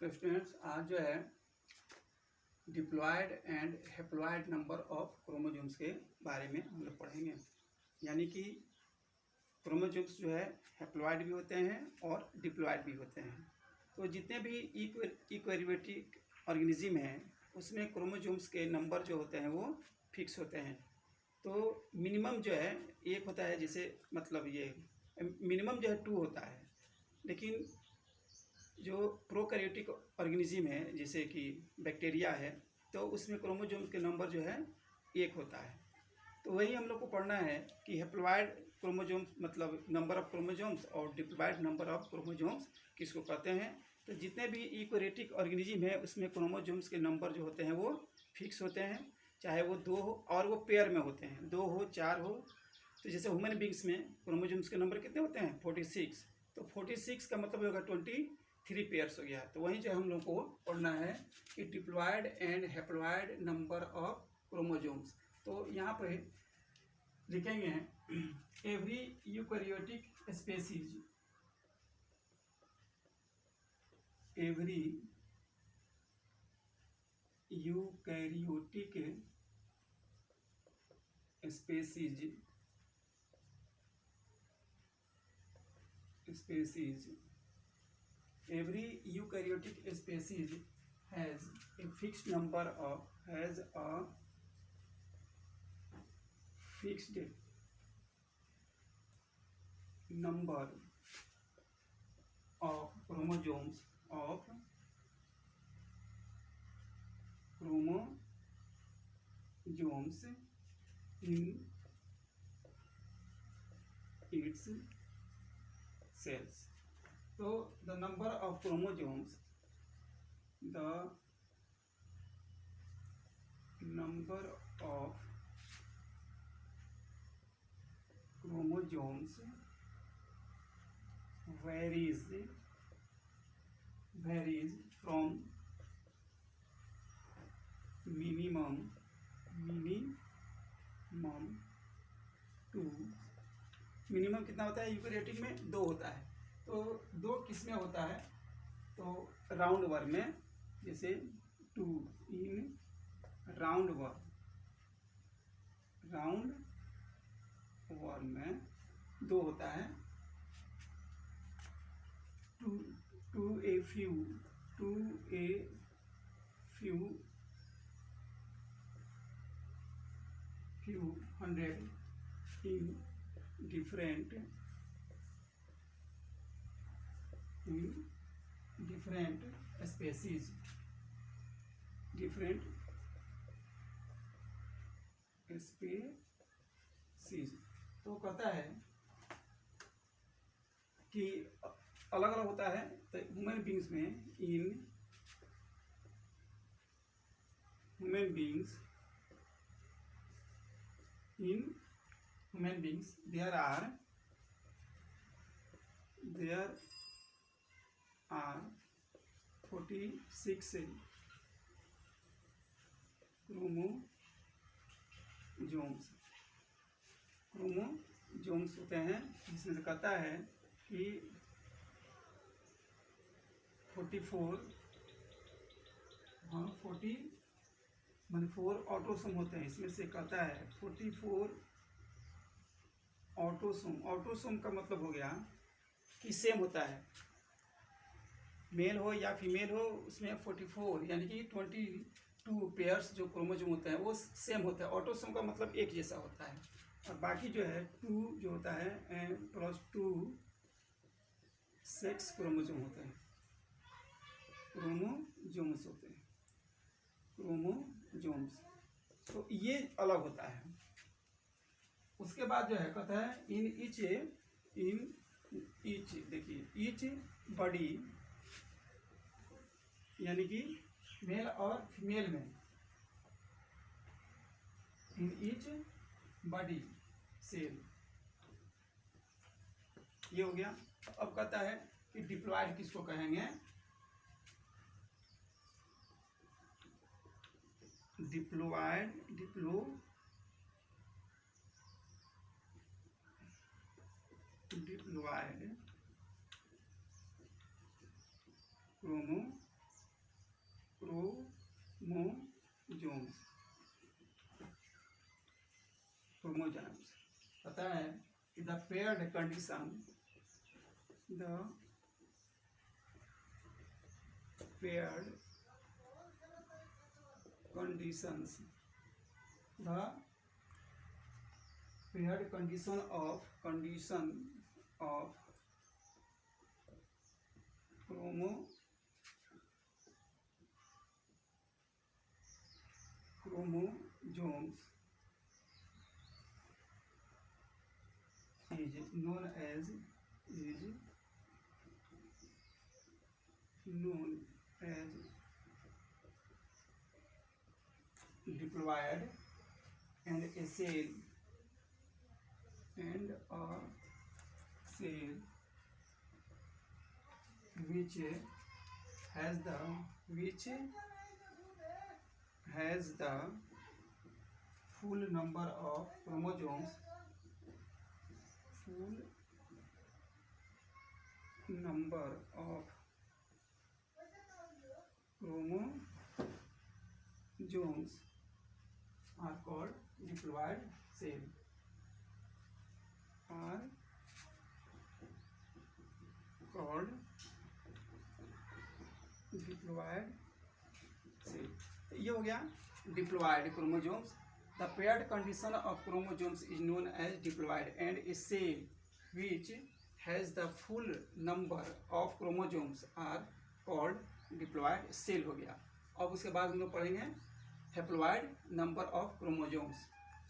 तो स्टूडेंट्स आज जो है diploid and haploid number of chromosomes के बारे में हम लोग पढ़ेंगे। यानी कि क्रोमोसोम्स जो है हैप्लॉयड भी होते हैं और डिप्लॉयड भी होते हैं। तो जितने भी इक्वैरियोटिक ऑर्गेनिज्म हैं उसमें क्रोमोसोम्स के नंबर जो होते हैं वो फिक्स होते हैं। तो मिनिमम जो है एक होता है, जैसे मतलब ये मिनिमम जो है 2 होता है, लेकिन जो प्रोकैरियोटिक ऑर्गेनिज्म है जैसे कि बैक्टीरिया है तो उसमें क्रोमोसोम के नंबर जो है 1 होता है। तो वही हम लोग को पढ़ना है कि हैप्लॉयड क्रोमोसोम्स मतलब नंबर ऑफ क्रोमोसोम्स और डिप्लॉयड नंबर ऑफ क्रोमोसोम्स किसको कहते हैं। तो जितने भी इक्वैरियोटिक ऑर्गेनिज्म है उसमें क्रोमोसोम्स के नंबर जो होते हैं वो फिक्स होते हैं, चाहे वो 2 हो और वो पेयर में होते हैं, 2 हो 4 हो। तो जैसे ह्यूमन बींग्स में क्रोमोसोम्स के नंबर कितने होते हैं 46। तो 46 का मतलब होगा 23 पेयर्स हो गया। तो वहीं जो हम लोग को पढ़ना है कि diploid and haploid number of chromosomes. तो यहाँ पे लिखेंगे every eukaryotic species, every eukaryotic species every eukaryotic species has a fixed number of chromosomes in its cells. So the number of chromosomes varies from minimum to minimum कितना होता है eukaryotic में 2 होता है। तो 2 किस में होता है, तो राउंड वर में, जैसे 2 इन राउंड वर में 2 होता है। To a few hundred in different species तो कहता है कि अलग अलग होता है। तो ह्यूमन बींग्स में human beings there are 46 chromosomes होते हैं, जिसमें से कहता है कि 4 ऑटोसोम होते हैं। इसमें से कहता है 44 ऑटोसोम का मतलब हो गया कि सेम होता है, मेल हो या फीमेल हो उसमें 44 यानी कि 22 पेयर्स जो क्रोमोसोम होते हैं वो सेम होता है। ऑटोसोम का मतलब एक जैसा होता है, और बाकी जो है 2 जो होता है +2 सेक्स क्रोमोसोम होते हैं, क्रोमोसोम्स। तो ये अलग होता है। उसके बाद जो है कहता है इन ईच देखिए ईच बॉडी, यानी कि मेल और फीमेल में, इन ईच बॉडी सेल, ये हो गया। अब कहता है कि डिप्लॉयड किसको कहेंगे, diploid chromosomes the paired condition, the paired conditions, the paired condition of chromosomes is known as diploid, and a cell which has the full number of chromosomes are called diploid cell. ये हो गया diploid chromosomes. The paired condition of chromosomes is known as diploid and a cell which has the full number of chromosomes are called diploid cell हो गया. अब उसके बाद हम लोग पढ़ेंगे हैप्लॉयड नंबर ऑफ क्रोमोसोम्स.